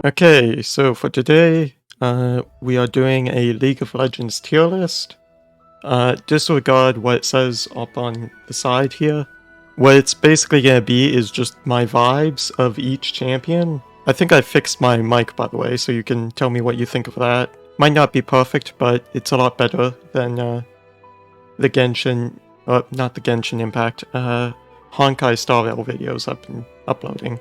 Okay, so for today, we are doing a League of Legends tier list. Disregard what it says up on the side here. What it's basically gonna be is just my vibes of each champion. I think I fixed my mic, by the way, so you can tell me what you think of that. Might not be perfect, but it's a lot better than the Genshin, not the Genshin Impact, Honkai Star Rail videos I've been uploading.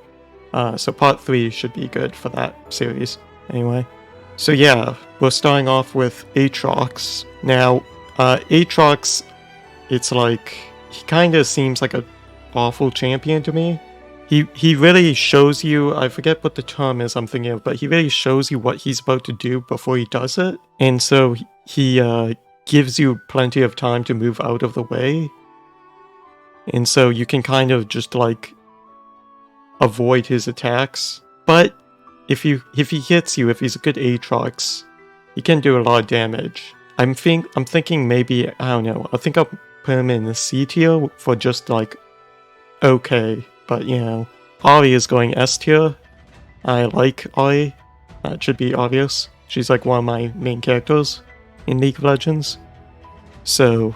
So part 3 should be good for that series, anyway. So yeah, we're starting off with Aatrox. Now, Aatrox, it's like, he kind of seems like an awful champion to me. He really shows you, I forget what the term is I'm thinking of, but he really shows you what he's about to do before he does it. And so he gives you plenty of time to move out of the way. And so you can kind of just like avoid his attacks. But if he hits you, if he's a good Aatrox, he can do a lot of damage. I'm thinking maybe, I don't know, I think I'll put him in the C tier for just like okay. But you know, Ari is going S tier. I like Ari. It should be obvious. She's like one of my main characters in League of Legends. So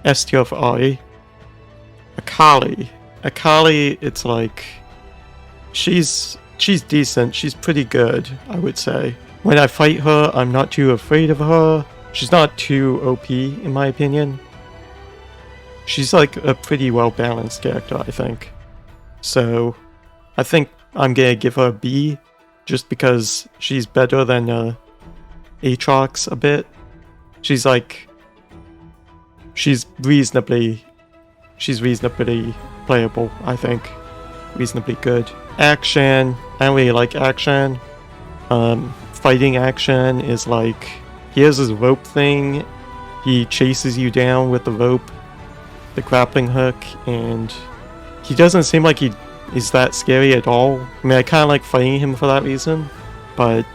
S tier for Ari. Akali, it's like, she's decent, she's pretty good, I would say. When I fight her, I'm not too afraid of her. She's not too OP, in my opinion. She's like a pretty well-balanced character, I think. So, I think I'm gonna give her a B, just because she's better than Aatrox a bit. She's reasonably playable, I think. Reasonably good. Action, I don't really like action. Fighting action is like, he has his rope thing, he chases you down with the rope, the grappling hook, and he doesn't seem like he is that scary at all. I mean, I kind of like fighting him for that reason, but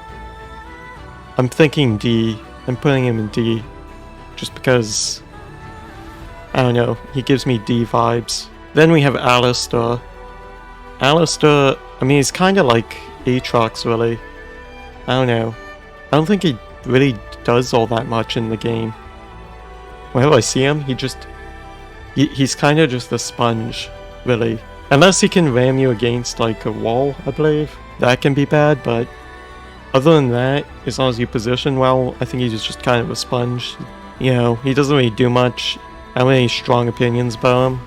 I'm thinking D. I'm putting him in D, just because, I don't know, he gives me D vibes. Then we have Alistar. Alistar, I mean, he's kind of like Aatrox, really. I don't know. I don't think he really does all that much in the game. Whenever I see him, he's kind of just a sponge, really. Unless he can ram you against, like, a wall, I believe. That can be bad, but other than that, as long as you position well, I think he's just kind of a sponge. You know, he doesn't really do much. I don't have any strong opinions about him.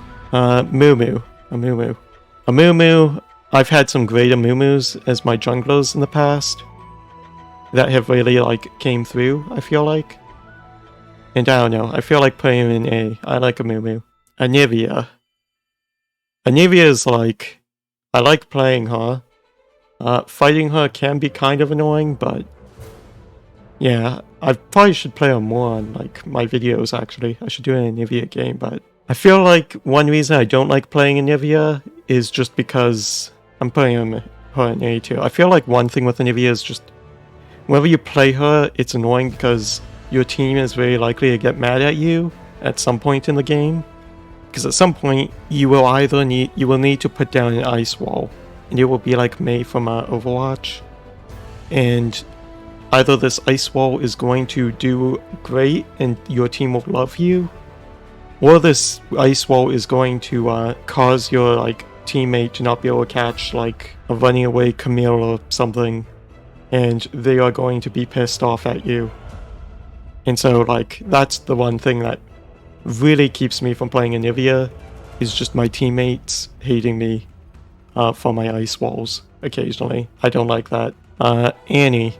Amumu, I've had some great Amumus as my junglers in the past that have really, like, came through, I feel like. And I don't know, I feel like putting him in A. I like Amumu. Anivia is like, I like playing her. Fighting her can be kind of annoying, but yeah, I probably should play her more on like my videos actually. I should do an Anivia game, but I feel like one reason I don't like playing Anivia is just because I'm putting her in A tier. I feel like one thing with Anivia is just, whenever you play her, it's annoying because your team is very likely to get mad at you at some point in the game. Because at some point, you will need to put down an ice wall, and it will be like Mei from Overwatch. And either this ice wall is going to do great and your team will love you, or this ice wall is going to cause your like teammate to not be able to catch like a running away Camille or something, and they are going to be pissed off at you. And so like, that's the one thing that really keeps me from playing Anivia, is just my teammates hating me for my ice walls occasionally. I don't like that. Annie.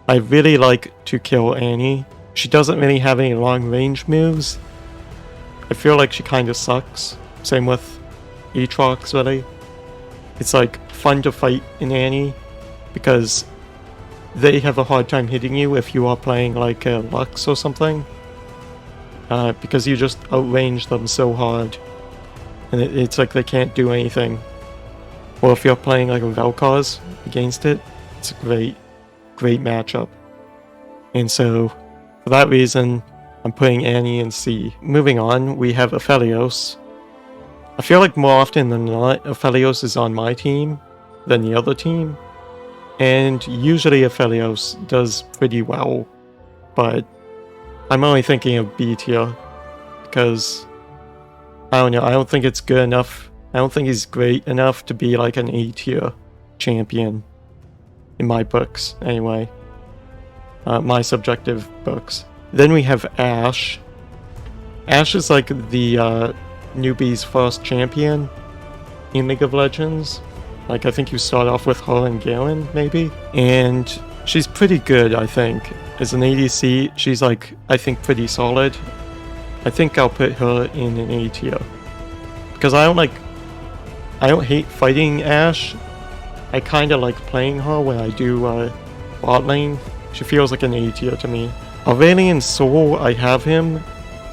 I really like to kill Annie. She doesn't really have any long range moves. I feel like she kind of sucks. Same with Aatrox, really. It's like fun to fight in Annie because they have a hard time hitting you if you are playing like a Lux or something. Because you just outrange them so hard, and it's like they can't do anything. Or if you're playing like a Vel'Koz against it, it's a great matchup. And so, for that reason, I'm putting Annie in C. Moving on, we have Aphelios. I feel like more often than not, Aphelios is on my team than the other team. And usually Aphelios does pretty well, but I'm only thinking of B tier, because, I don't know, I don't think it's good enough. I don't think he's great enough to be like an A tier champion, in my books, anyway. My subjective books. Then we have Ash. Ash is like the newbie's first champion in League of Legends. Like, I think you start off with her and Galen, maybe? And she's pretty good, I think. As an ADC, she's like, I think, pretty solid. I think I'll put her in an A tier. Because I don't hate fighting Ash. I kinda like playing her when I do bot lane. She feels like an A tier to me. Aurelian Sol, I have him,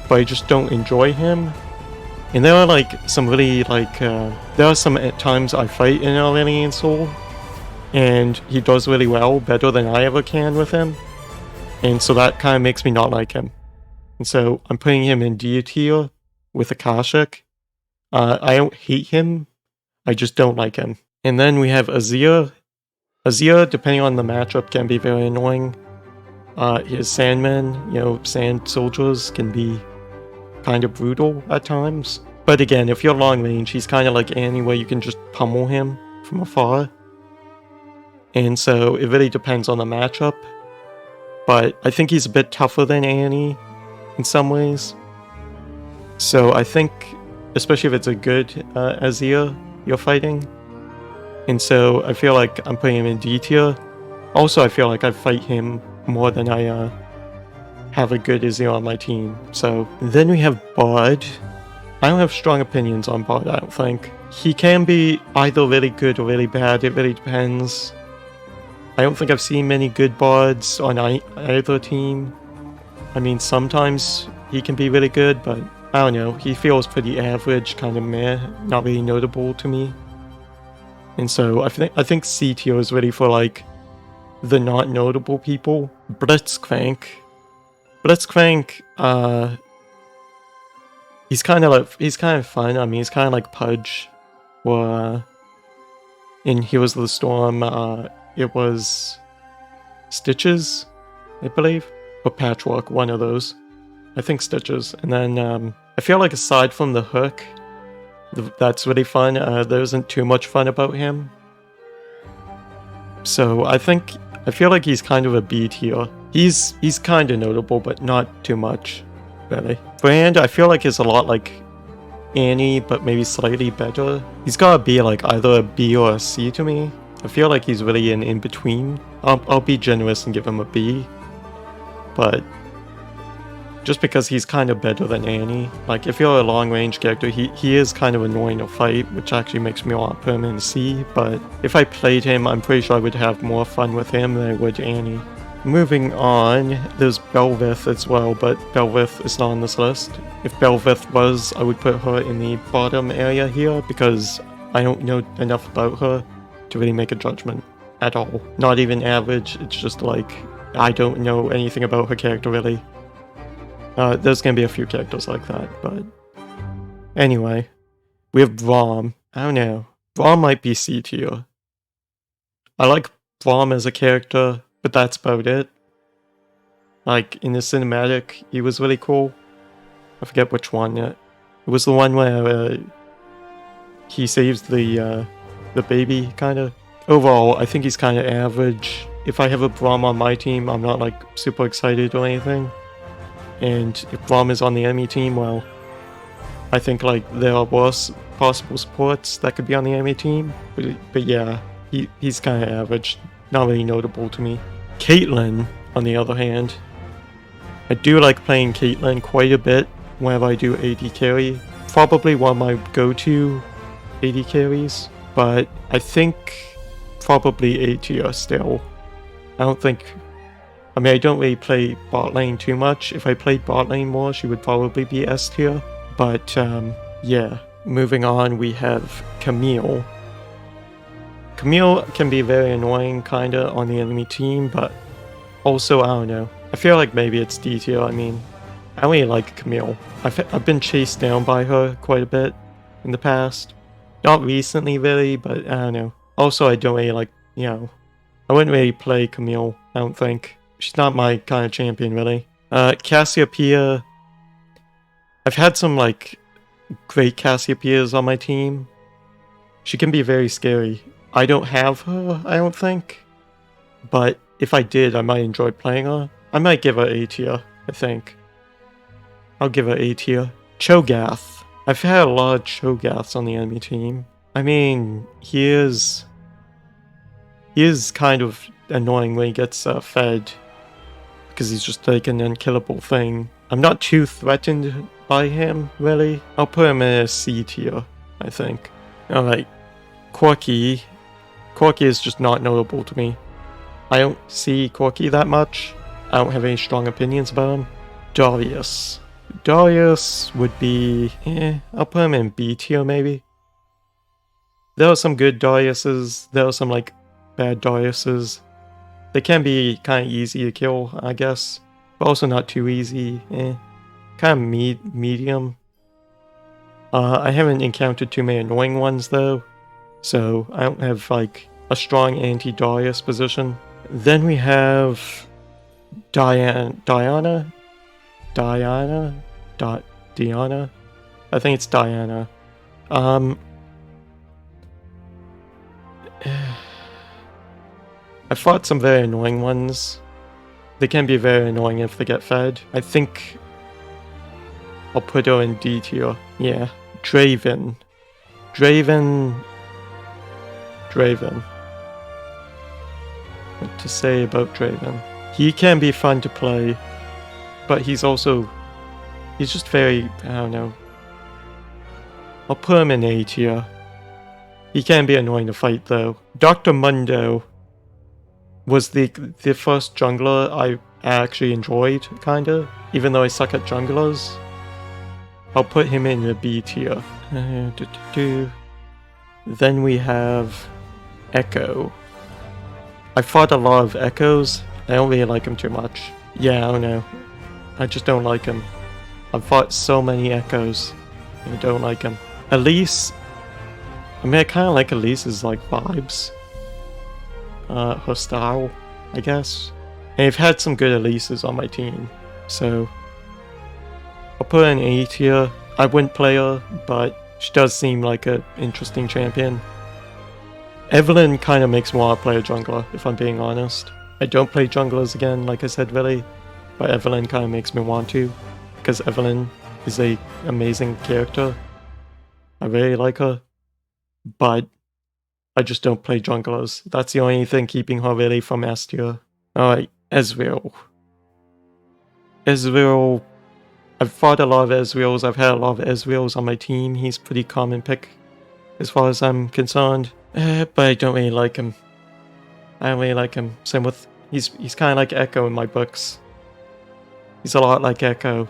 but I just don't enjoy him. And there are like some really like, there are some times I fight in Aurelian Sol, and he does really well, better than I ever can with him. And so that kind of makes me not like him. And so I'm putting him in D tier with Akashic. I don't hate him, I just don't like him. And then we have Azir. Azir, depending on the matchup, can be very annoying. His Sandmen, Sand Soldiers can be kind of brutal at times. But again, if you're long range, he's kind of like Annie where you can just pummel him from afar. And so it really depends on the matchup. But I think he's a bit tougher than Annie in some ways. So I think, especially if it's a good Azir you're fighting. And so I feel like I'm putting him in D tier. Also, I feel like I fight him more than I have a good Azir on my team. So then we have Bard. I don't have strong opinions on Bard, I don't think. He can be either really good or really bad, it really depends. I don't think I've seen many good Bards on either team. I mean, sometimes he can be really good, but I don't know, he feels pretty average, kind of meh, not really notable to me. And so I think C tier is really for like the not notable people. Blitzcrank. Blitzcrank, he's kind of fun. I mean, he's kind of like Pudge, or in Heroes of the Storm, it was Stitches, I believe, or Patchwork, one of those. I think Stitches. And then I feel like aside from the hook, that's really fun. There isn't too much fun about him. So I feel like he's kind of a B tier. He's kind of notable, but not too much, really. Brand, I feel like is a lot like Annie, but maybe slightly better. He's gotta be like either a B or a C to me. I feel like he's really an in-between. I'll be generous and give him a B. But just because he's kind of better than Annie. Like, if you're a long-range character, he is kind of annoying to fight, which actually makes me want to put him in C, but if I played him, I'm pretty sure I would have more fun with him than I would Annie. Moving on, there's Belveth as well, but Belveth is not on this list. If Belveth was, I would put her in the bottom area here, because I don't know enough about her to really make a judgment at all. Not even average, it's just like, I don't know anything about her character really. There's gonna be a few characters like that, but anyway, we have Braum. I don't know. Braum might be C tier. I like Braum as a character, but that's about it. Like, in the cinematic, he was really cool. I forget which one yet. It was the one where he saves the baby, kinda. Overall, I think he's kinda average. If I have a Braum on my team, I'm not like super excited or anything. And if Braum is on the enemy team, well, I think like there are worse possible supports that could be on the enemy team. But yeah, he's kind of average, not really notable to me. Caitlyn, on the other hand, I do like playing Caitlyn quite a bit whenever I do AD carry. Probably one of my go-to AD carries, but I think probably A tier still. I mean, I don't really play bot lane too much. If I played bot lane more, she would probably be S tier. But, yeah. Moving on, we have Camille. Camille can be very annoying, kinda, on the enemy team, but also, I don't know. I feel like maybe it's D tier. I mean, I really like Camille. I've been chased down by her quite a bit in the past. Not recently, really, but I don't know. Also, I don't really like, I wouldn't really play Camille, I don't think. She's not my kind of champion, really. Cassiopeia. I've had some, like, great Cassiopeias on my team. She can be very scary. I don't have her, I don't think. But if I did, I might enjoy playing her. I might give her A tier, I think. I'll give her A tier. Cho'Gath. I've had a lot of Cho'Gaths on the enemy team. I mean, he is kind of annoying when he gets fed. Because he's just like an unkillable thing. I'm not too threatened by him, really. I'll put him in a C tier, I think. Alright. Corki. Corki is just not notable to me. I don't see Corki that much. I don't have any strong opinions about him. Darius. Darius would be... I'll put him in B tier, maybe. There are some good Dariuses. There are some, like, bad Dariuses. They can be kind of easy to kill, I guess. But also not too easy. Kind of medium. I haven't encountered too many annoying ones, though. So, I don't have, like, a strong anti-Darius position. Then we have... Diana? Diana? I think it's Diana. I fought some very annoying ones. They can be very annoying if they get fed. I think I'll put her in D tier. Yeah. Draven. What to say about Draven? He can be fun to play, but he's just very, I don't know. I'll put him in A tier. He can be annoying to fight though. Dr. Mundo was the first jungler I actually enjoyed, kinda, even though I suck at junglers. I'll put him in the B tier. Then we have Echo. I fought a lot of Echoes. I don't really like him too much. Yeah, I don't know. I just don't like him. I've fought so many Echoes. I don't like him. Elise. I mean, I kind of like Elise's, like, vibes. Her style, I guess. And I've had some good Elises on my team. So, I'll put her in A tier. I wouldn't play her, but she does seem like an interesting champion. Evelyn kind of makes me want to play a jungler, if I'm being honest. I don't play junglers again, like I said, really. But Evelyn kind of makes me want to. Because Evelyn is an amazing character. I really like her. But I just don't play junglers. That's the only thing keeping her really from S tier. Alright, Ezreal. Ezreal. I've fought a lot of Ezreals. I've had a lot of Ezreals on my team. He's a pretty common pick as far as I'm concerned. But I don't really like him. I don't really like him. Same with... He's kind of like Echo in my books. He's a lot like Echo.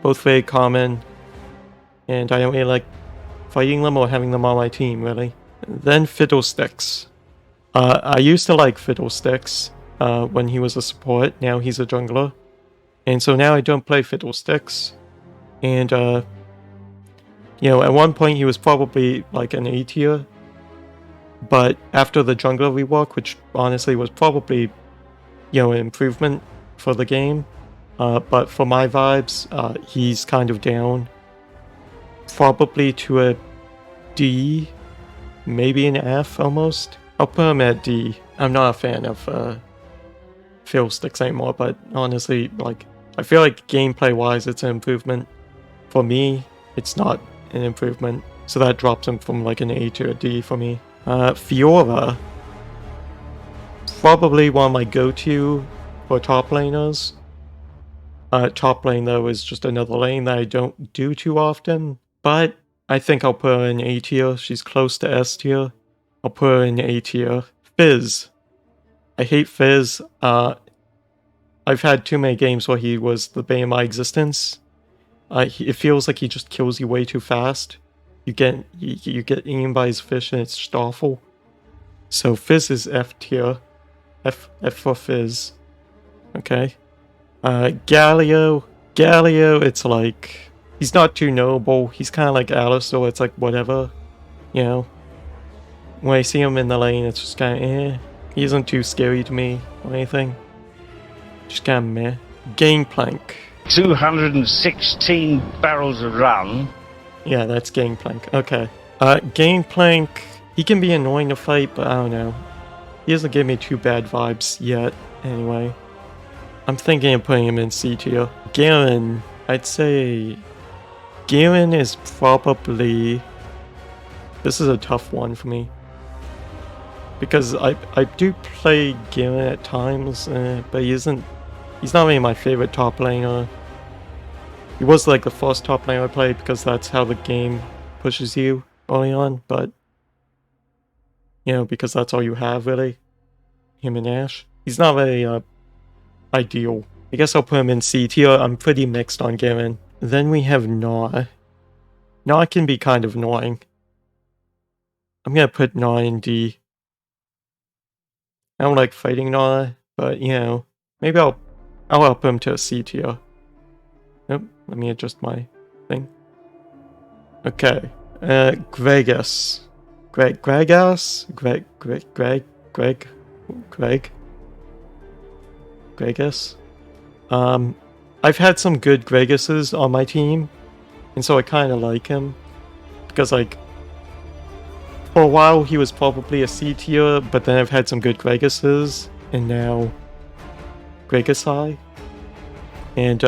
Both very common. And I don't really like fighting them or having them on my team, really. Then Fiddlesticks. I used to like Fiddlesticks when he was a support. Now he's a jungler. And so now I don't play Fiddlesticks. And, you know, at one point he was probably like an A tier. But after the jungler rework, which honestly was probably, you know, an improvement for the game. But for my vibes, he's kind of down. Probably to a D, maybe an F almost. I'll put him at D. I'm not a fan of Fiddlesticks anymore, but honestly, like, I feel like gameplay-wise it's an improvement. For me, it's not an improvement. So that drops him from like an A to a D for me. Fiora. Probably one of my go-to for top laners. Top lane though is just another lane that I don't do too often. But I think I'll put her in A tier. She's close to S tier. I'll put her in A tier. Fizz. I hate Fizz. I've had too many games where he was the bane of my existence. It feels like he just kills you way too fast. You get eaten by his fish and it's just awful. So Fizz is F tier. F for Fizz. Okay. Galio. Galio, it's like... He's not too noble. He's kind of like Alice, so it's like whatever. You know? When I see him in the lane, it's just kind of He isn't too scary to me or anything. Just kind of meh. Gangplank. 216 barrels of rum. Yeah, that's Gangplank. Okay. Gangplank, he can be annoying to fight, but I don't know. He doesn't give me too bad vibes yet, anyway. I'm thinking of putting him in C tier. Garen, I'd say... Garen is probably... This is a tough one for me. Because I do play Garen at times, but he's not really my favorite top laner. He was like the first top laner I played because that's how the game pushes you early on, but... You know, because that's all you have, really. Him and Ashe. He's not very, ideal. I guess I'll put him in C tier. I'm pretty mixed on Garen. Then we have Gnaw. Gnaw can be kind of annoying. I'm gonna put Gnaw in D. I don't like fighting Gnaw, but, you know, maybe I'll up him to a C tier. Nope, let me adjust my thing. Okay, Gragas. Gragas. I've had some good Gragases on my team, and so I kind of like him. Because, like, for a while he was probably a C tier, but then I've had some good Gragases, and now Gragas high. And,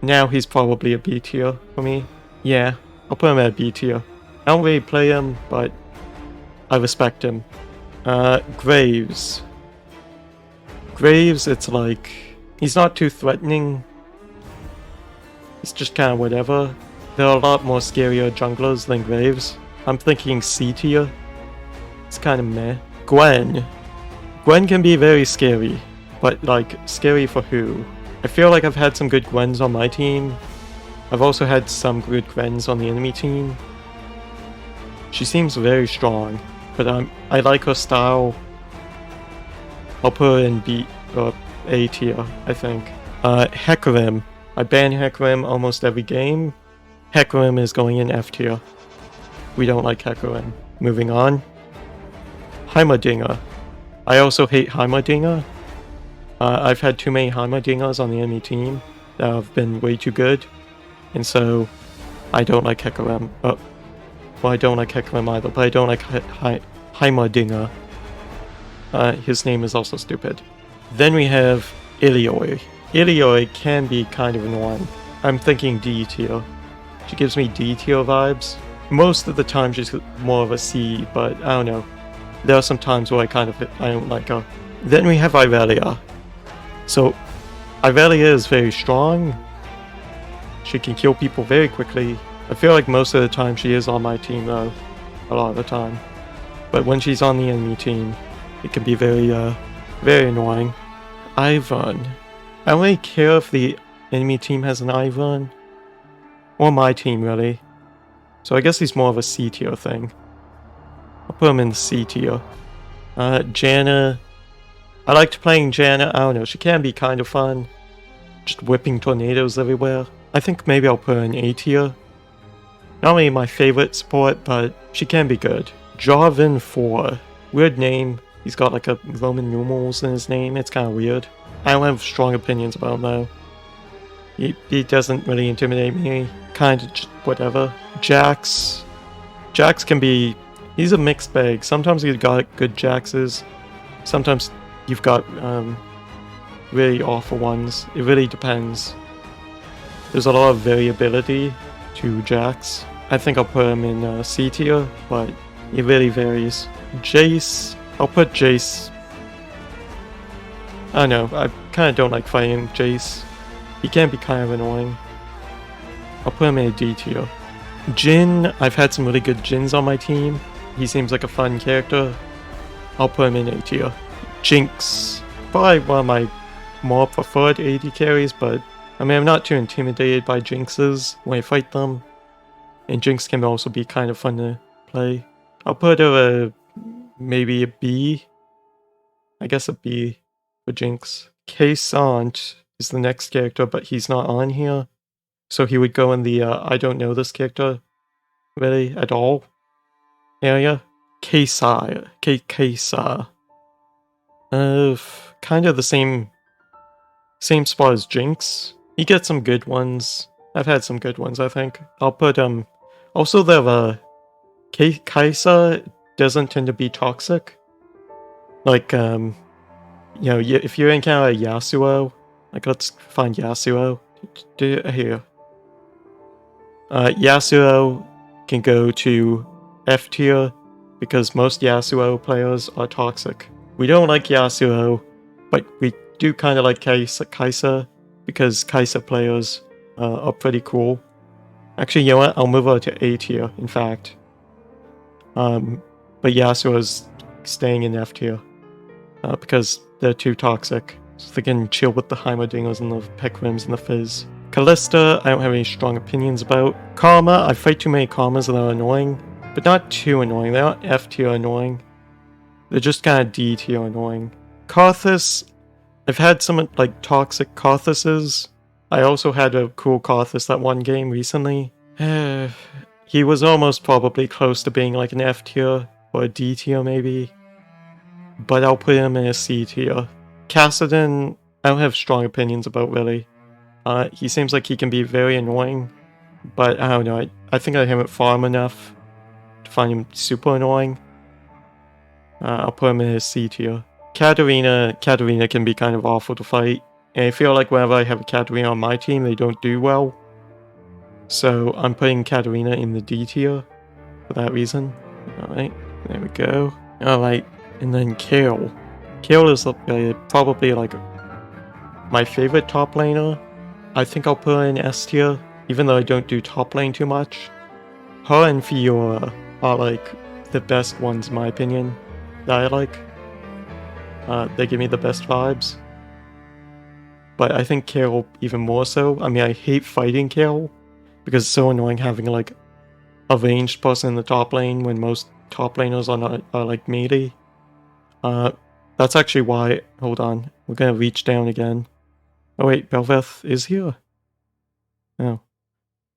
now he's probably a B tier for me. Yeah, I'll put him at B tier. I don't really play him, but I respect him. Graves. Graves, it's like... He's not too threatening. He's just kind of whatever. There are a lot more scarier junglers than Graves. I'm thinking C tier. It's kind of meh. Gwen. Gwen can be very scary. But, like, scary for who? I feel like I've had some good Gwens on my team. I've also had some good Gwens on the enemy team. She seems very strong. But I like her style. I'll put her in B or A tier, I think. Hecarim. I ban Hecarim almost every game. Hecarim is going in F tier. We don't like Hecarim. Moving on. Heimerdinger. I also hate Heimerdinger. I've had too many Heimerdingers on the enemy team that have been way too good. And so, I don't like Hecarim. Well, I don't like Hecarim either, but I don't like Heimerdinger. His name is also stupid. Then we have Ilioi. Ilioi can be kind of annoying. I'm thinking D tier. She gives me D tier vibes. Most of the time she's more of a C, but I don't know. There are some times where I don't like her. Then we have Irelia. So, Irelia is very strong. She can kill people very quickly. I feel like most of the time she is on my team though. A lot of the time. But when she's on the enemy team, it can be very annoying. Ivern. I don't really care if the enemy team has an Ivern. Or my team, really. So I guess he's more of a C tier thing. I'll put him in the C tier. Janna. I liked playing Janna. I don't know, she can be kind of fun. Just whipping tornadoes everywhere. I think maybe I'll put her in A tier. Not really my favorite support, but she can be good. Jarvan 4. Weird name. He's got like a Roman numerals in his name. It's kind of weird. I don't have strong opinions about him though. He doesn't really intimidate me. Kind of just whatever. Jax. Jax can be... He's a mixed bag. Sometimes you've got good Jaxes. Sometimes you've got really awful ones. It really depends. There's a lot of variability to Jax. I think I'll put him in C tier, but it really varies. Jace. I'll put Jace... I don't know, I kind of don't like fighting Jace. He can be kind of annoying. I'll put him in a D tier. Jhin. I've had some really good Jhins on my team. He seems like a fun character. I'll put him in A tier. Jinx. Probably one of my more preferred AD carries, but I mean, I'm not too intimidated by Jinxes when I fight them. And Jinx can also be kind of fun to play. I'll put her maybe a B. I guess a B for Jinx. Kaysant is the next character, but he's not on here. So he would go in the I don't know this character really at all area. Kaysa. Kind of the same spot as Jinx. You get some good ones. I've had some good ones, I think. I'll put, also the, Kaisa doesn't tend to be toxic. Like, you know, if you encounter Yasuo, like, let's find Yasuo. Here. Yasuo can go to F tier because most Yasuo players are toxic. We don't like Yasuo, but we do kind of like Kaisa because Kaisa players are pretty cool. Actually, you know what? I'll move her to A tier, in fact. But Yasuo is staying in F tier because they're too toxic. So they can chill with the Heimerdingers and the Pekrims and the Fizz. Callista, I don't have any strong opinions about. Karma, I fight too many Karmas that are annoying, but not too annoying. They're not F tier annoying. They're just kind of D tier annoying. Karthus, I've had some like toxic Karthuses. I also had a cool Karthus that one game recently. He was almost probably close to being like an F tier or a D tier maybe. But I'll put him in a C tier. Kassadin, I don't have strong opinions about really. He seems like he can be very annoying, but I don't know, I think I haven't farmed enough to find him super annoying. I'll put him in a C tier. Katarina can be kind of awful to fight, and I feel like whenever I have a Katarina on my team, they don't do well. So I'm putting Katarina in the D tier for that reason. Alright, there we go. Alright, and then Kale. Kale is probably like my favorite top laner. I think I'll put her in S tier, even though I don't do top lane too much. Her and Fiora are like the best ones in my opinion that I like. They give me the best vibes. But I think Kale even more so. I mean, I hate fighting Kale because it's so annoying having like a ranged person in the top lane when most top laners are like melee. That's actually why. Hold on, we're gonna reach down again. Oh wait, Belveth is here. Oh,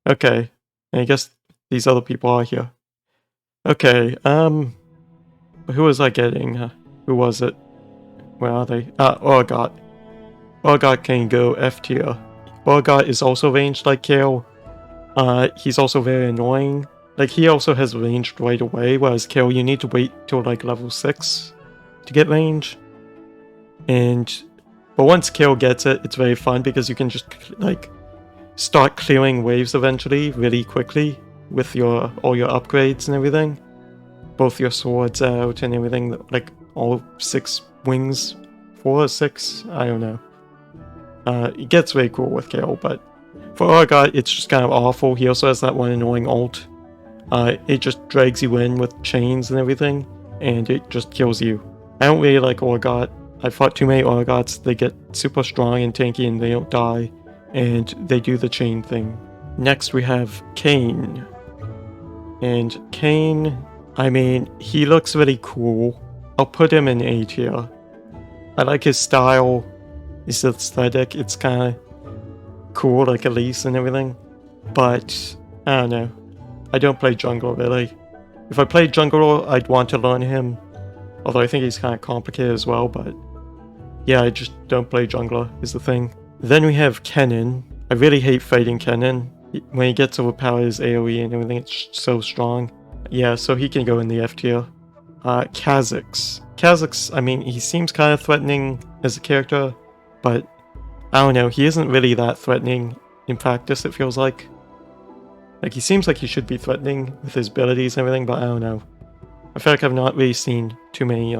okay. I guess these other people are here. Okay. Who was I getting? Who was it? Where are they? Orgot. Orgot can go F tier. Orgot is also ranged like Kale. He's also very annoying. Like, he also has ranged right away, whereas Kale, you need to wait till like level 6 to get range. But once Kale gets it, it's very fun because you can just like start clearing waves eventually really quickly with all your upgrades and everything. Both your swords out and everything, like all 6 wings, 4 or 6, I don't know. It gets very cool with Kale, but for Orgot, it's just kind of awful. He also has that one annoying ult. It just drags you in with chains and everything, and it just kills you. I don't really like Orgot. I fought too many Orgots. They get super strong and tanky and they don't die, and they do the chain thing. Next we have Kayn. And Kayn, I mean, he looks really cool. I'll put him in A tier. I like his style, his aesthetic. It's kind of cool, like Elise and everything. But, I don't know. I don't play jungler, really. If I played jungler, I'd want to learn him. Although I think he's kind of complicated as well, but yeah, I just don't play jungler, is the thing. Then we have Kennen. I really hate fighting Kennen. When he gets overpowered, his AoE and everything, it's so strong. Yeah, so he can go in the F tier. Kha'Zix. Kha'Zix, I mean, he seems kind of threatening as a character, but I don't know, he isn't really that threatening in practice, it feels like. Like, he seems like he should be threatening with his abilities and everything, but I don't know. I feel like I've not really seen too many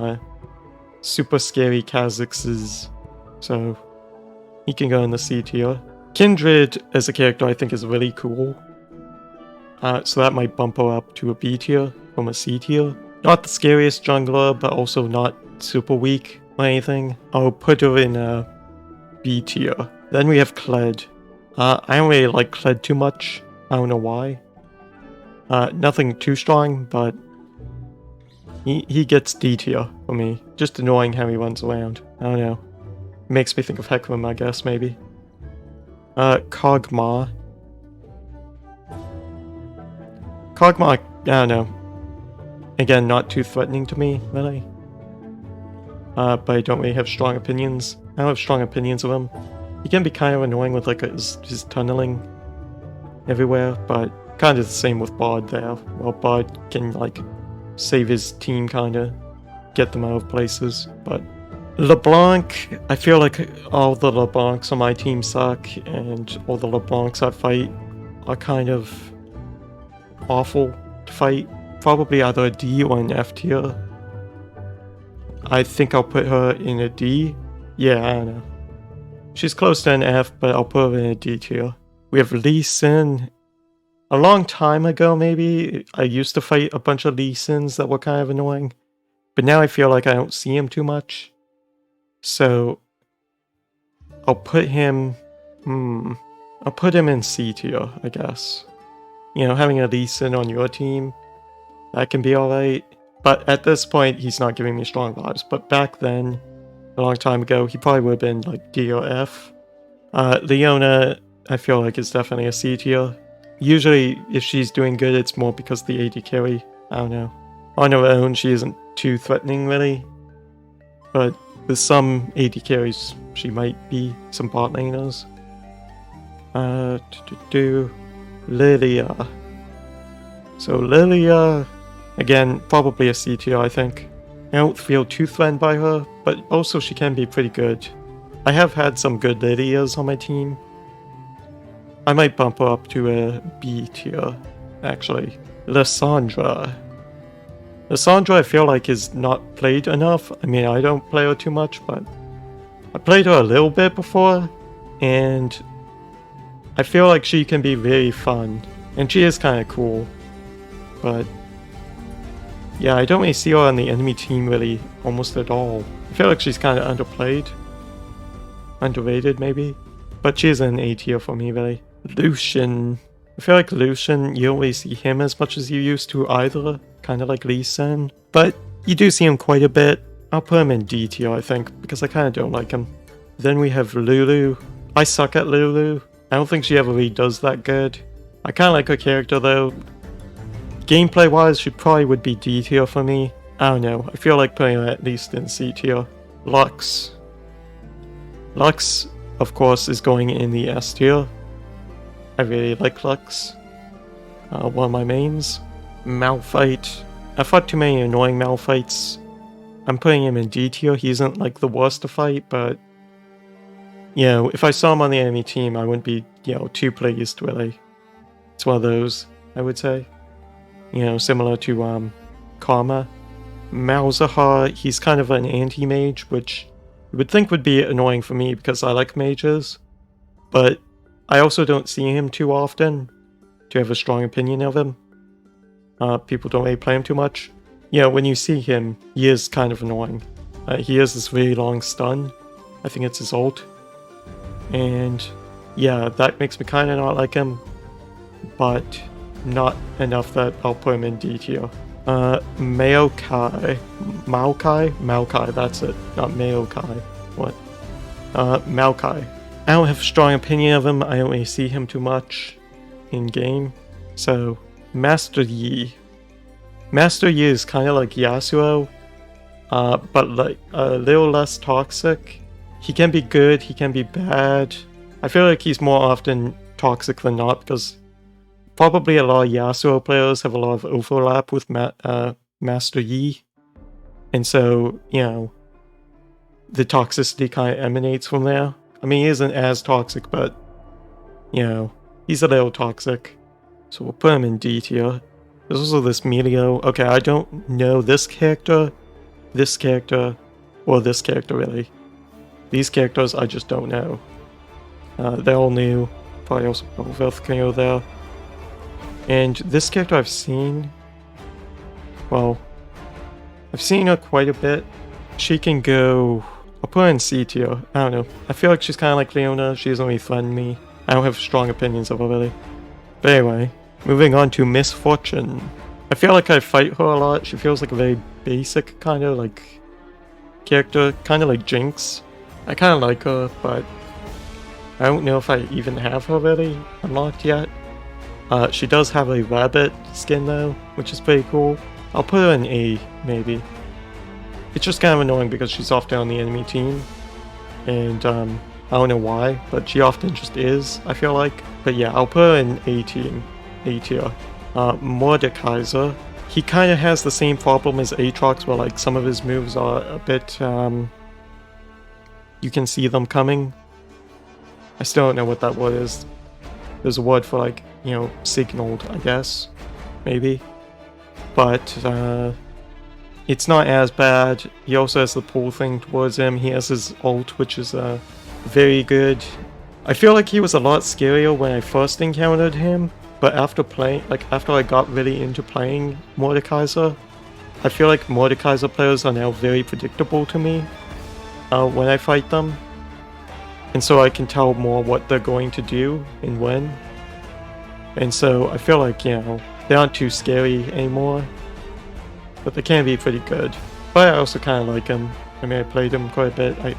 super scary Kha'Zixes, so he can go in the C tier. Kindred as a character I think is really cool, so that might bump her up to a B tier from a C tier. Not the scariest jungler, but also not super weak or anything. I'll put her in a B tier. Then we have Kled. I don't really like Kled too much. I don't know why. Nothing too strong, but he gets D tier for me. Just annoying how he runs around. I don't know. Makes me think of Hecarim, I guess, maybe. Kog'Maw. Kog'Maw, I don't know. Again, not too threatening to me, really. but I don't really have strong opinions. I don't have strong opinions of him. He can be kind of annoying with like his tunneling everywhere, but kind of the same with Bard there. Well, Bard can like save his team, kind of get them out of places, but LeBlanc, I feel like all the LeBlancs on my team suck, and all the LeBlancs I fight are kind of awful to fight. Probably either a D or an F tier. I think I'll put her in a D. Yeah, I don't know. She's close to an F, but I'll put her in a D tier. We have Lee Sin. A long time ago, maybe, I used to fight a bunch of Lee Sins that were kind of annoying, but now I feel like I don't see him too much. So I'll put him in C tier, I guess. You know, having a Lee Sin on your team, that can be alright. But at this point, he's not giving me strong vibes. But back then, a long time ago, he probably would have been like D or F. Leona, I feel like is definitely a C tier. Usually, if she's doing good, it's more because the AD carry. I don't know. On her own, she isn't too threatening, really. But with some AD carries, she might be some bot laners. Lilia. So Lilia, again, probably a C tier, I think. I don't feel too threatened by her, but also she can be pretty good. I have had some good Lilias on my team. I might bump her up to a B tier, actually. Lissandra. Lissandra, I feel like, is not played enough. I mean, I don't play her too much, but I played her a little bit before, and I feel like she can be very fun, and she is kind of cool. But yeah, I don't really see her on the enemy team really almost at all. I feel like she's kind of underplayed. Underrated, maybe. But she is an A tier for me, really. Lucian. I feel like Lucian, you don't really see him as much as you used to either. Kind of like Lee Sin. But you do see him quite a bit. I'll put him in D tier, I think, because I kind of don't like him. Then we have Lulu. I suck at Lulu. I don't think she ever really does that good. I kind of like her character, though. Gameplay-wise, she probably would be D tier for me. I don't know. I feel like putting her at least in C tier. Lux. Lux, of course, is going in the S tier. I really like Lux. One of my mains. Malphite. I've fought too many annoying Malphites. I'm putting him in D tier. He isn't like the worst to fight, but you know, if I saw him on the enemy team, I wouldn't be, you know, too pleased, really. It's one of those, I would say. You know, similar to Karma. Malzahar, he's kind of an anti-mage, which you would think would be annoying for me because I like mages. But I also don't see him too often to have a strong opinion of him. People don't really play him too much. Yeah, when you see him, he is kind of annoying. He has this really long stun. I think it's his ult. And yeah, that makes me kind of not like him. But not enough that I'll put him in D tier. Maokai. Maokai, that's it. Not Maokai. What? Maokai. I don't have a strong opinion of him. I don't really see him too much in game. So, Master Yi. Master Yi is kind of like Yasuo, but like a little less toxic. He can be good, he can be bad. I feel like he's more often toxic than not because probably a lot of Yasuo players have a lot of overlap with Master Yi. And so, you know, the toxicity kind of emanates from there. I mean, he isn't as toxic, but, you know, he's a little toxic. So we'll put him in D tier. There's also this Melio. Okay, I don't know this character, or this character, really. These characters I just don't know. They're all new. Probably also both can go there. And this character I've seen... Well, I've seen her quite a bit. She can go... I'll put her in C tier. I don't know. I feel like she's kind of like Leona. She doesn't really threaten me. I don't have strong opinions of her, really. But anyway, moving on to Misfortune. I feel like I fight her a lot. She feels like a very basic kind of like character. Kind of like Jinx. I kind of like her, but I don't know if I even have her really unlocked yet. She does have a rabbit skin though, which is pretty cool. I'll put her in A, maybe. It's just kind of annoying because she's often on the enemy team. And I don't know why, but she often just is, I feel like. But yeah, I'll put her in A tier. Mordekaiser. He kind of has the same problem as Aatrox, where like some of his moves are a bit, you can see them coming. I still don't know what that word is. There's a word for like, you know, signaled, I guess. Maybe. But, it's not as bad. He also has the pull thing towards him. He has his ult, which is, very good. I feel like he was a lot scarier when I first encountered him. But after playing, like, after I got really into playing Mordekaiser, I feel like Mordekaiser players are now very predictable to me when I fight them. And so I can tell more what they're going to do and when. And so I feel like, you know, they aren't too scary anymore. But they can be pretty good. But I also kind of like him. I mean, I played him quite a bit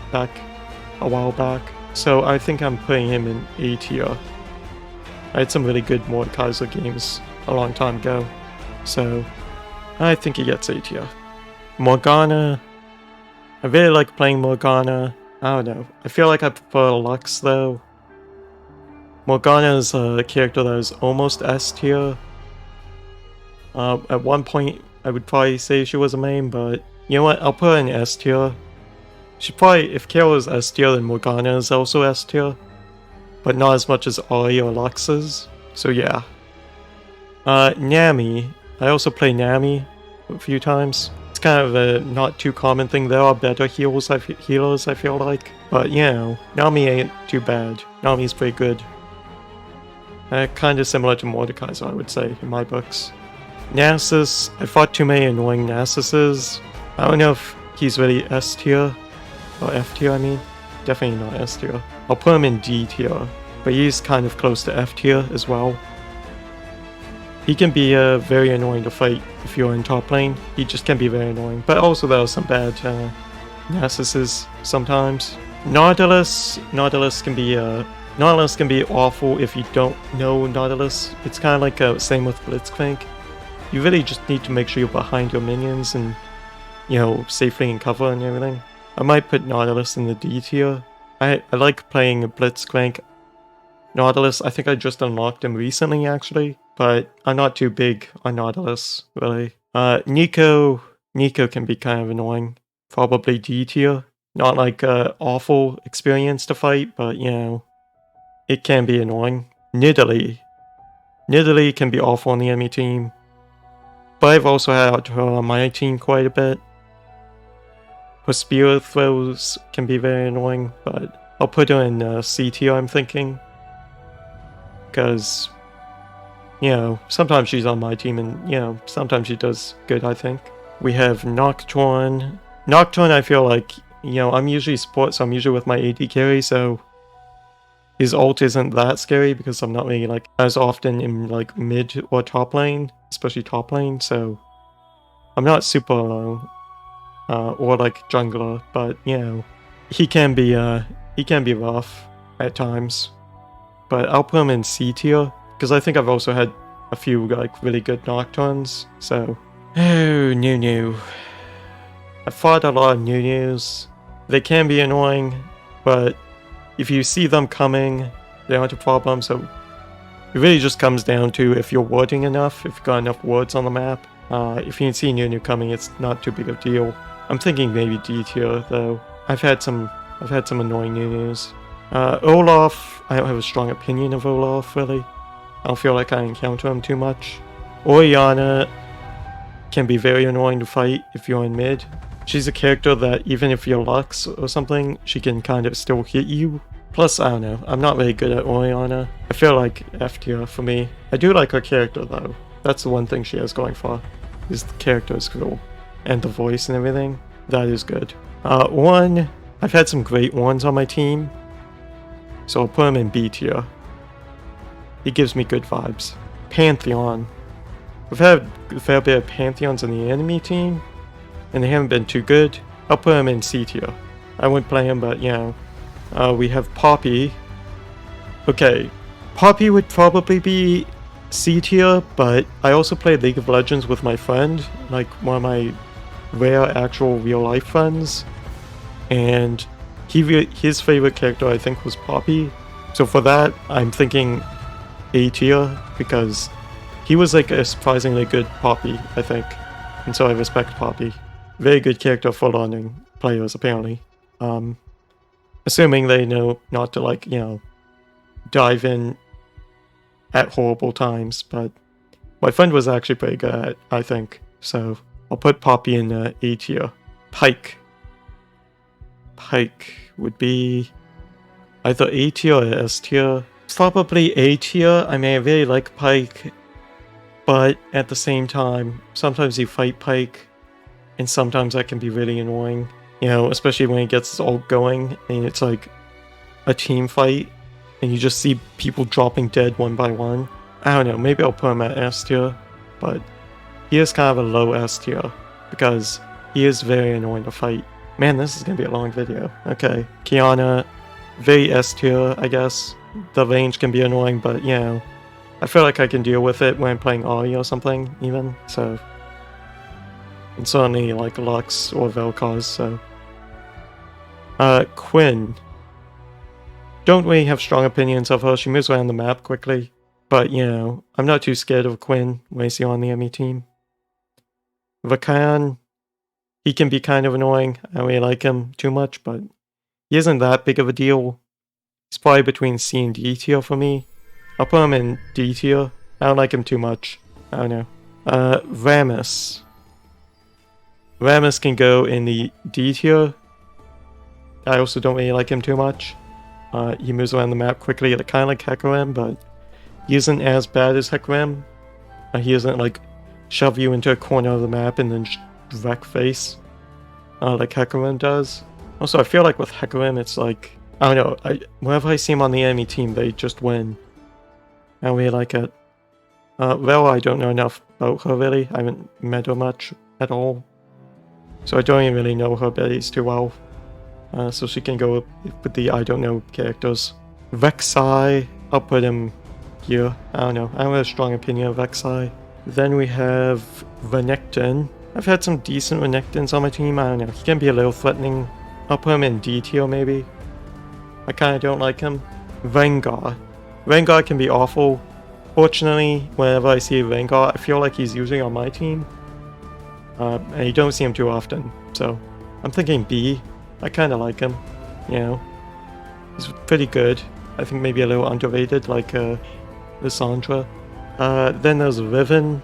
a while back. So I think I'm putting him in A tier. I had some really good Mordekaiser games a long time ago. So I think he gets A tier. Morgana. I really like playing Morgana. I don't know. I feel like I prefer Lux though. Morgana is a character that is almost S tier. At one point, I would probably say she was a main, but you know what? I'll put her in S tier. She probably, if Kayle is S tier, then Morgana is also S tier. But not as much as Ori or Lux is. So yeah. Nami. I also play Nami a few times. It's kind of a not too common thing. There are better healers, I feel like. But you know, Nami ain't too bad. Nami's pretty good. Kind of similar to Mordekaiser, I would say, in my books. Nasus. I fought too many annoying Nasuses. I don't know if he's really S tier. Or F tier, I mean. Definitely not S tier. I'll put him in D tier. But he's kind of close to F tier as well. He can be very annoying to fight if you're in top lane. He just can be very annoying. But also there are some bad Nasuses sometimes. Nautilus can be awful if you don't know Nautilus. It's kind of like same with Blitzcrank. You really just need to make sure you're behind your minions and, you know, safely in cover and everything. I might put Nautilus in the D tier. I like playing Blitzcrank. Nautilus, I think I just unlocked him recently actually, but I'm not too big on Nautilus, really. Nico can be kind of annoying. Probably D tier. Not like an awful experience to fight, but you know, it can be annoying. Nidalee can be awful on the enemy team. But I've also had her on my team quite a bit. Her spear throws can be very annoying, but I'll put her in C tier, I'm thinking. Because, you know, sometimes she's on my team and, you know, sometimes she does good, I think. We have Nocturne. Nocturne, I feel like, you know, I'm usually support, so I'm usually with my AD carry, so his ult isn't that scary because I'm not really, like, as often in, like, mid or top lane, especially top lane, so I'm not super low. Or like jungler, but you know, he can be rough at times. But I'll put him in C tier because I think I've also had a few like really good Nocturnes. So, oh, Nunu. I've fought a lot of Nunus. They can be annoying, but if you see them coming, they aren't a problem. So it really just comes down to if you're warding enough, if you've got enough wards on the map. If you can see Nunu coming, it's not too big of a deal. I'm thinking maybe D tier though. I've had some annoying Nunus. Olaf, I don't have a strong opinion of Olaf really. I don't feel like I encounter him too much. Orianna can be very annoying to fight if you're in mid. She's a character that even if you're Lux or something, she can kind of still hit you. Plus, I don't know, I'm not really good at Orianna. I feel like F tier for me. I do like her character though. That's the one thing she has going for. Is the character is cool. And the voice and everything. That is good. One, I've had some great ones on my team. So I'll put him in B tier. He gives me good vibes. Pantheon. I've had a fair bit of Pantheons on the enemy team. And they haven't been too good. I'll put him in C tier. I wouldn't play him, but you know. We have Poppy. Okay. Poppy would probably be C tier, but I also played League of Legends with my friend, like one of my rare actual real life friends, and his favorite character I think was Poppy. So for that, I'm thinking A tier because he was like a surprisingly good Poppy, I think, and so I respect Poppy. Very good character for learning players apparently. Assuming they know not to like, dive in at horrible times, but my friend was actually pretty good at it, I think. So I'll put Poppy in A tier. Pike. Pike would be either A tier or S tier. Probably A tier. I mean, I really like Pike, but at the same time, sometimes you fight Pike, and sometimes that can be really annoying. Especially when it gets all going, and it's like a team fight, and you just see people dropping dead one by one. I don't know, maybe I'll put him at S tier, but he is kind of a low S tier, because he is very annoying to fight. Man, this is gonna be a long video. Okay, Kiana, very S tier, I guess. The range can be annoying, but I feel like I can deal with it when I'm playing Ari or something, even, so. And certainly like Lux or Vel'Koz, so. Quinn. Don't really have strong opinions of her. She moves around the map quickly. But, I'm not too scared of Quinn when I see her on the enemy team. Vakan, he can be kind of annoying. I don't really like him too much, but he isn't that big of a deal. He's probably between C and D tier for me. I'll put him in D tier. I don't like him too much. I don't know. Rammus. Rammus can go in the D tier. I also don't really like him too much. He moves around the map quickly, kind of like Hecarim, but he isn't as bad as Hecarim. He isn't like shove you into a corner of the map and then wreck face like Hecarim does. Also, I feel like with Hecarim, it's like, I don't know, whenever I see him on the enemy team, they just win. I don't really like it. Well, I don't know enough about her really. I haven't met her much at all. So I don't even really know her abilities too well. So she can go with the I don't know characters. Vexai, I'll put him here. I don't know. I don't have a strong opinion of Vexai. Then we have Renekton. I've had some decent Renektons on my team. I don't know. He can be a little threatening. I'll put him in D tier maybe. I kind of don't like him. Rengar. Rengar can be awful. Fortunately, whenever I see Rengar, I feel like he's usually on my team. And you don't see him too often. So I'm thinking B. I kind of like him, He's pretty good. I think maybe a little underrated, like Lissandra. Then there's Riven.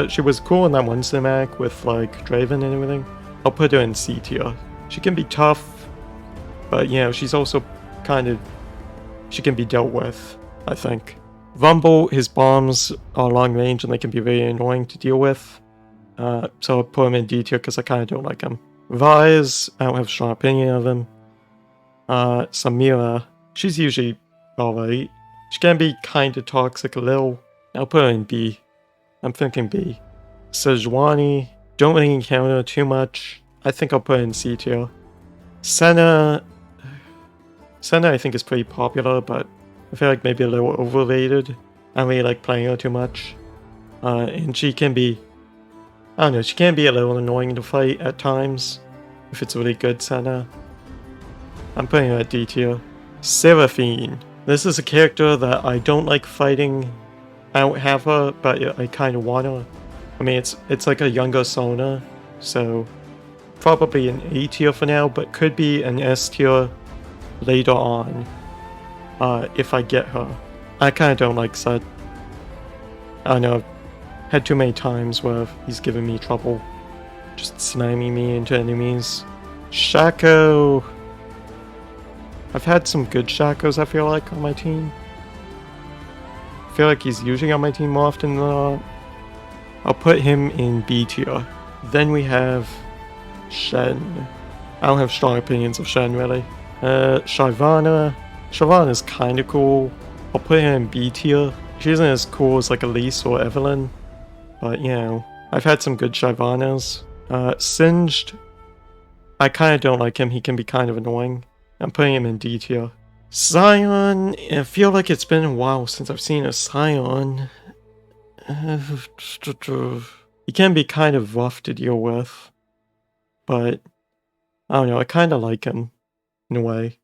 She was cool in that one cinematic with like Draven and everything. I'll put her in C tier. She can be tough, but she's also she can be dealt with, I think. Rumble, his bombs are long range and they can be very annoying to deal with. So I'll put him in D tier because I kind of don't like him. Vise, I don't have a strong opinion of him. Samira, she's usually alright. She can be kind of toxic a little. I'll put her in B. I'm thinking B. Sejuani, don't really encounter too much. I think I'll put her in C tier. Senna I think is pretty popular, but I feel like maybe a little overrated. I don't really like playing her too much. And she can be, I don't know, she can be a little annoying to fight at times, if it's really good Senna. I'm putting her at D tier. Seraphine. This is a character that I don't like fighting. I don't have her, but I kind of want her. I mean, it's like a younger Sona, so probably an A tier for now, but could be an S tier later on, if I get her. I kind of don't like Set. I don't know. Had too many times where he's given me trouble, just slamming me into enemies. Shaco. I've had some good Shacos, I feel like, on my team. I feel like he's usually on my team more often than not. I'll put him in B tier. Then we have Shen. I don't have strong opinions of Shen, really. Shyvana. Shyvana's kind of cool. I'll put her in B tier. She isn't as cool as like Elise or Evelyn. But, I've had some good Shyvanas. Singed. I kind of don't like him. He can be kind of annoying. I'm putting him in D tier. Scion. I feel like it's been a while since I've seen a Scion. He can be kind of rough to deal with. but I don't know, I kind of like him in a way.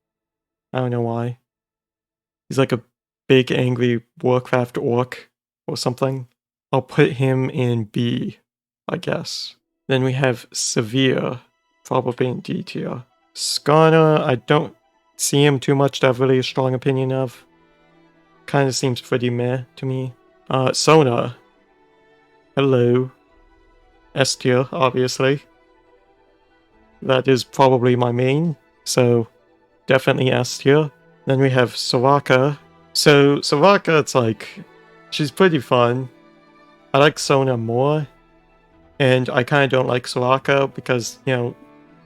I don't know why. He's like a big angry Warcraft orc or something. I'll put him in B, I guess. Then we have Severe, probably in D tier. Skarner, I don't see him too much to have really a strong opinion of. Kind of seems pretty meh to me. Sona. Hello. S tier, obviously. That is probably my main, so definitely S tier. Then we have Soraka. So Soraka, it's like, she's pretty fun. I like Sona more, and I kind of don't like Soraka because, you know,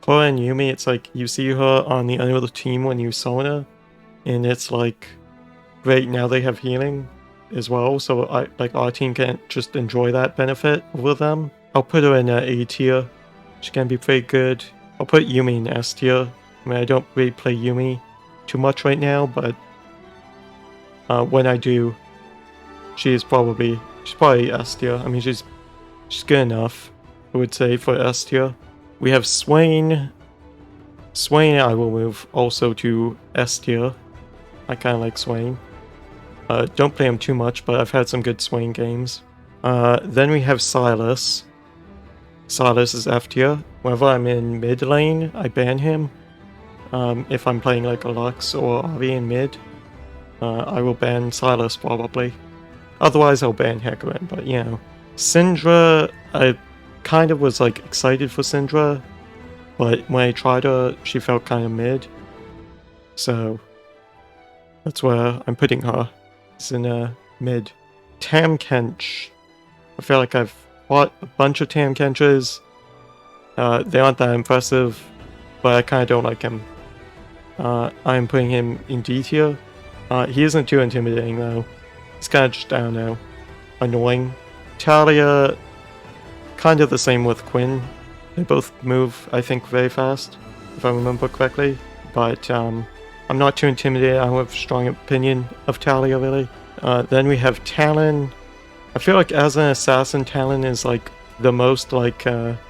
her and Yumi, it's like you see her on the other team when you Sona, and it's like, great, now they have healing as well, so our team can just enjoy that benefit over them. I'll put her in A tier. She can be pretty good. I'll put Yumi in S tier. I mean, I don't really play Yumi too much right now, but when I do, she's probably S tier. I mean, she's good enough, I would say, for S tier. We have Swain. Swain I will move also to S tier. I kind of like Swain. Don't play him too much, but I've had some good Swain games. Then we have Silas. Silas is F tier. Whenever I'm in mid lane, I ban him. If I'm playing like a Lux or Avi in mid, I will ban Silas probably. Otherwise, I'll ban Hecarim, but you know. Syndra, I kind of was like excited for Syndra, but when I tried her, she felt kind of mid. So that's where I'm putting her. It's in mid. Tam Kench. I feel like I've bought a bunch of Tam Kenches. They aren't that impressive, but I kind of don't like him. I'm putting him in D tier. He isn't too intimidating though. He's kind of just, I don't know, annoying. Talia, kind of the same with Quinn. They both move, I think, very fast, if I remember correctly. But I'm not too intimidated. I don't have a strong opinion of Talia, really. Then we have Talon. I feel like as an assassin, Talon is like the most like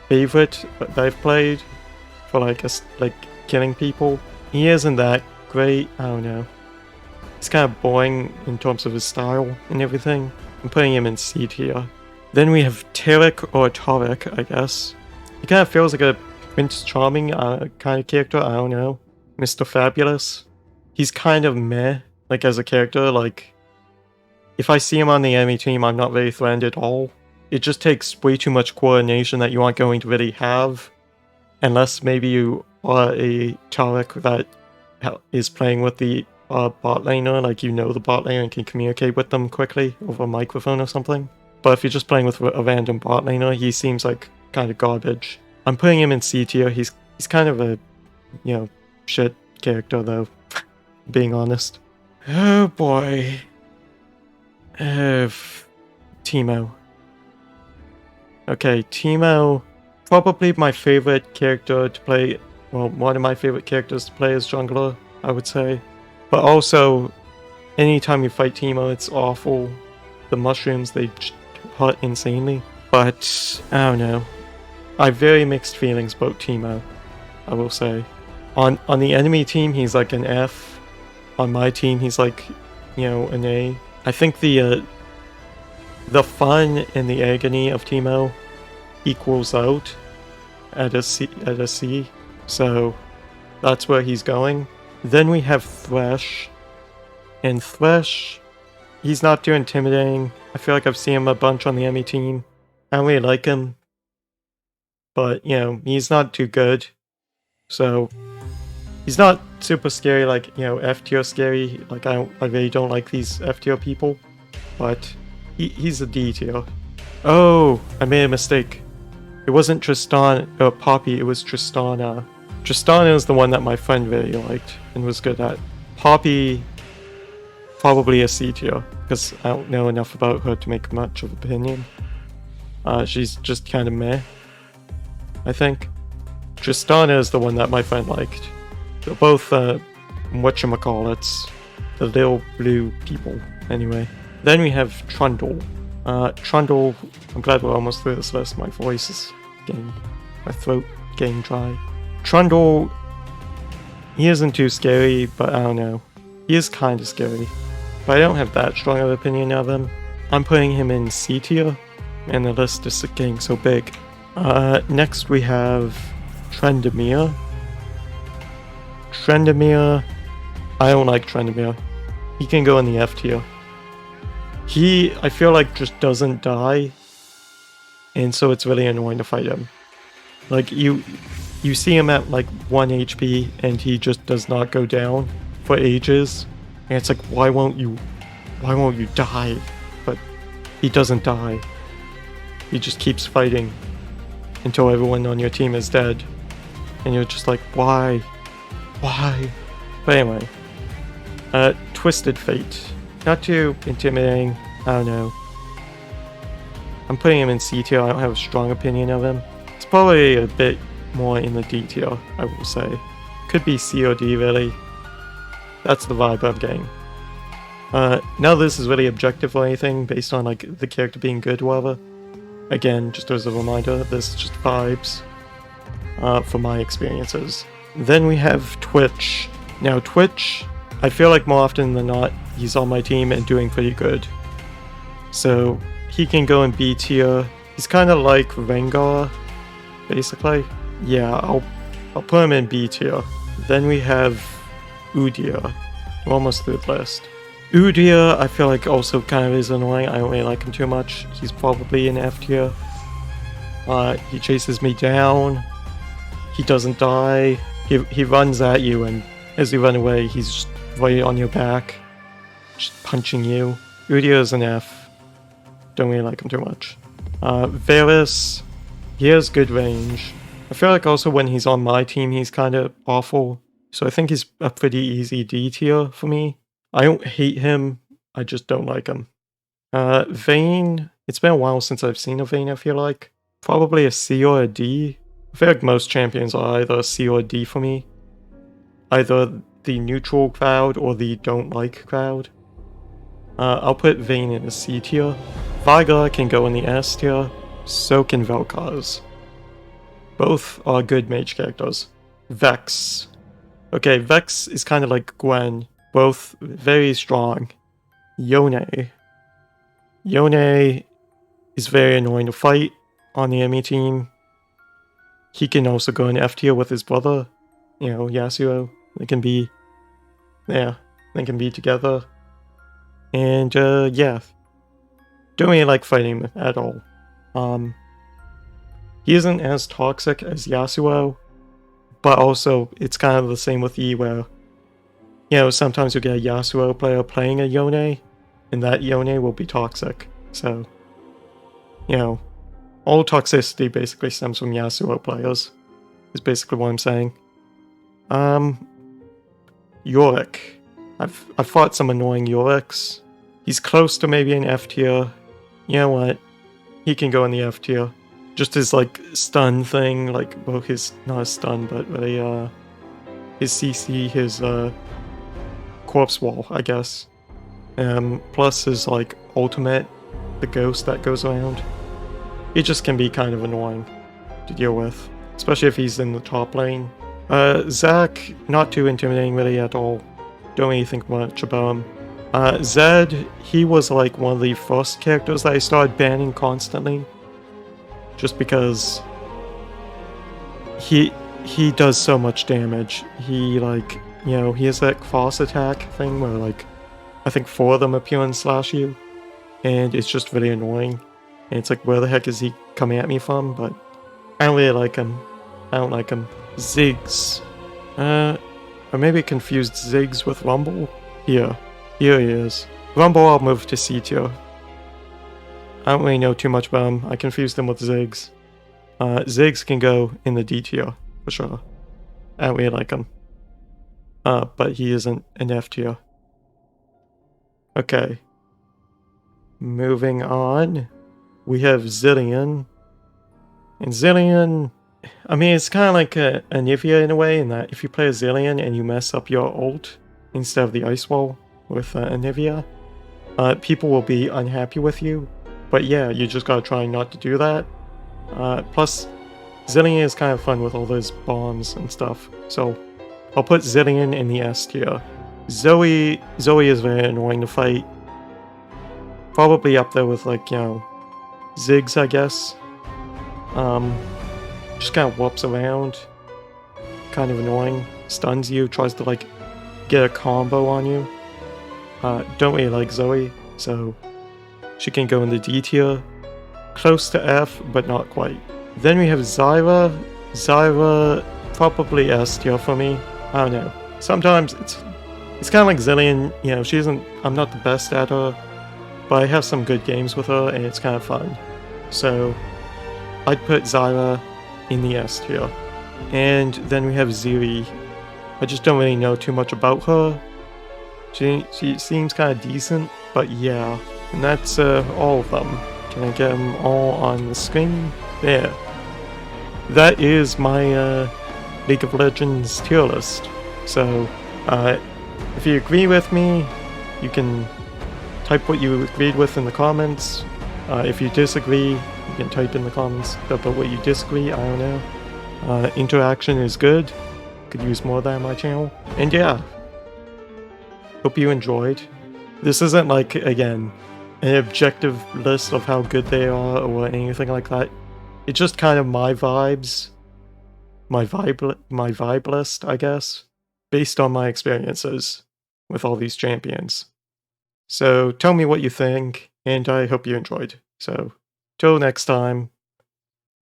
favorite that I've played for like killing people. He isn't that great. I don't know. He's kind of boring in terms of his style and everything. I'm putting him in C tier. Then we have Tarek or Tarek, I guess. He kind of feels like a Prince Charming kind of character. I don't know. Mr. Fabulous. He's kind of meh, like as a character. Like, if I see him on the enemy team, I'm not very threatened at all. It just takes way too much coordination that you aren't going to really have. Unless maybe you are a Tarek that is playing with the bot laner, like you know the bot laner and can communicate with them quickly over a microphone or something. But if you're just playing with a random bot laner, he seems like kind of garbage. I'm putting him in C tier. He's kind of a, you know, shit character though, being honest. Oh boy. Teemo. Okay, Teemo, probably my favorite character to play, well, one of my favorite characters to play as jungler, I would say. But also, anytime you fight Teemo, it's awful. The mushrooms, they hurt insanely. But, I don't know. I have very mixed feelings about Teemo, I will say. On the enemy team, he's like an F. On my team, he's like, you know, an A. I think the fun and the agony of Teemo equals out at a C. So that's where he's going. Then we have Thresh. And Thresh, he's not too intimidating. I feel like I've seen him a bunch on the enemy team. I don't really like him. But, you know, he's not too good. So he's not super scary, like, you know, F tier scary. Like, I really don't like these F tier people. But he's a D tier. Oh, I made a mistake. It wasn't Tristan or Poppy, it was Tristana. Tristana is the one that my friend really liked and was good at. Poppy, probably a C tier, because I don't know enough about her to make much of an opinion. She's just kind of meh, I think. Tristana is the one that my friend liked. They're both, whatchamacallits, the little blue people, anyway. Then we have Trundle. Trundle, I'm glad we're almost through this list. My voice is getting, my throat getting dry. Trundle, he isn't too scary, but I don't know. He is kind of scary, but I don't have that strong of an opinion of him. I'm putting him in C tier, and the list is getting so big. Next we have Trendemir. Trendemir, I don't like Trendemir. He can go in the F tier. He, I feel like, just doesn't die, and so it's really annoying to fight him. Like, you see him at like 1 HP, and he just does not go down for ages, and it's like, why won't you die? But he doesn't die. He just keeps fighting until everyone on your team is dead, and you're just like, why? But anyway, Twisted Fate. Not too intimidating, I don't know. I'm putting him in C tier, I don't have a strong opinion of him. It's probably a bit more in the D tier, I will say. Could be C or D, really. That's the vibe I'm getting. None of this is really objective or anything, based on like the character being good or whatever. Again, just as a reminder, this is just vibes from my experiences. Then we have Twitch. Now Twitch, I feel like more often than not, he's on my team and doing pretty good. So he can go in B tier. He's kind of like Rengar, basically. Yeah, I'll put him in B tier. Then we have Udyr. We're almost through the list. Udyr, I feel like also kind of is annoying. I don't really like him too much. He's probably in F tier. He chases me down. He doesn't die. He runs at you, and as you run away, he's just right on your back, just punching you. Udyr is an F. Don't really like him too much. Varus, he has good range. I feel like also when he's on my team, he's kind of awful. So I think he's a pretty easy D tier for me. I don't hate him, I just don't like him. Vayne, it's been a while since I've seen a Vayne, I feel like. Probably a C or a D. I feel like most champions are either a C or a D for me. Either the neutral crowd or the don't like crowd. I'll put Vayne in a C tier. Veigar can go in the S tier. So can Vel'Koz. Both are good mage characters. Vex. Okay, Vex is kind of like Gwen. Both very strong. Yone. Yone is very annoying to fight on the enemy team. He can also go in F tier with his brother, you know, Yasuo. They can be together. And yeah, don't really like fighting him at all. He isn't as toxic as Yasuo, but also it's kind of the same with E, where, you know, sometimes you get a Yasuo player playing a Yone, and that Yone will be toxic. So, you know, all toxicity basically stems from Yasuo players, is basically what I'm saying. Yorick. I've fought some annoying Yoriks. He's close to maybe an F tier. You know what? He can go in the F tier. Just his like stun thing, like, well, his, not a stun, but really his CC, his corpse wall, I guess. Plus his like ultimate, the ghost that goes around. It just can be kind of annoying to deal with, especially if he's in the top lane. Zac, not too intimidating really at all. Don't really think much about him. Zed, he was like one of the first characters that I started banning constantly. Just because he does so much damage. He, like, you know, he has that fast attack thing where, like, I think 4 of them appear and slash you. And it's just really annoying. And it's like, where the heck is he coming at me from? But I don't really like him. I don't like him. Ziggs. I maybe confused Ziggs with Rumble. Here he is. Rumble I'll move to C tier. I don't really know too much about him. I confused him with Ziggs. Ziggs can go in the D tier, for sure. I don't really like him. But he isn't an F tier. Okay. Moving on. We have Zillion. And Zillion, I mean, it's kind of like a Nivea in a way, in that if you play a Zillion and you mess up your ult instead of the Ice Wall with Nivea, people will be unhappy with you. But yeah, you just gotta try not to do that. Plus, Zillion is kind of fun with all those bombs and stuff. So I'll put Zillion in the S tier. Zoe is very annoying to fight. Probably up there with, like, you know, Ziggs, I guess. Just kind of whoops around. Kind of annoying. Stuns you, tries to, like, get a combo on you. Don't really like Zoe, so she can go in the D tier. Close to F, but not quite. Then we have Zyra. Zyra, probably S tier for me. I don't know. Sometimes it's kind of like Zillion, you know, I'm not the best at her, but I have some good games with her, and it's kind of fun. So I'd put Zyra in the S tier. And then we have Ziri. I just don't really know too much about her. She seems kind of decent, but yeah. And that's all of them. Can I get them all on the screen? There. That is my League of Legends tier list. So, if you agree with me, you can type what you agreed with in the comments. If you disagree, you can type in the comments about what you disagree, I don't know. Interaction is good. Could use more of that on my channel. And yeah, hope you enjoyed. This isn't like, again, an objective list of how good they are or anything like that. It's just kind of my vibes. My vibe list, I guess, based on my experiences with all these champions. So tell me what you think, and I hope you enjoyed. So till next time,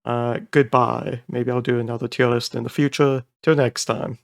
goodbye. Maybe I'll do another tier list in the future. Till next time.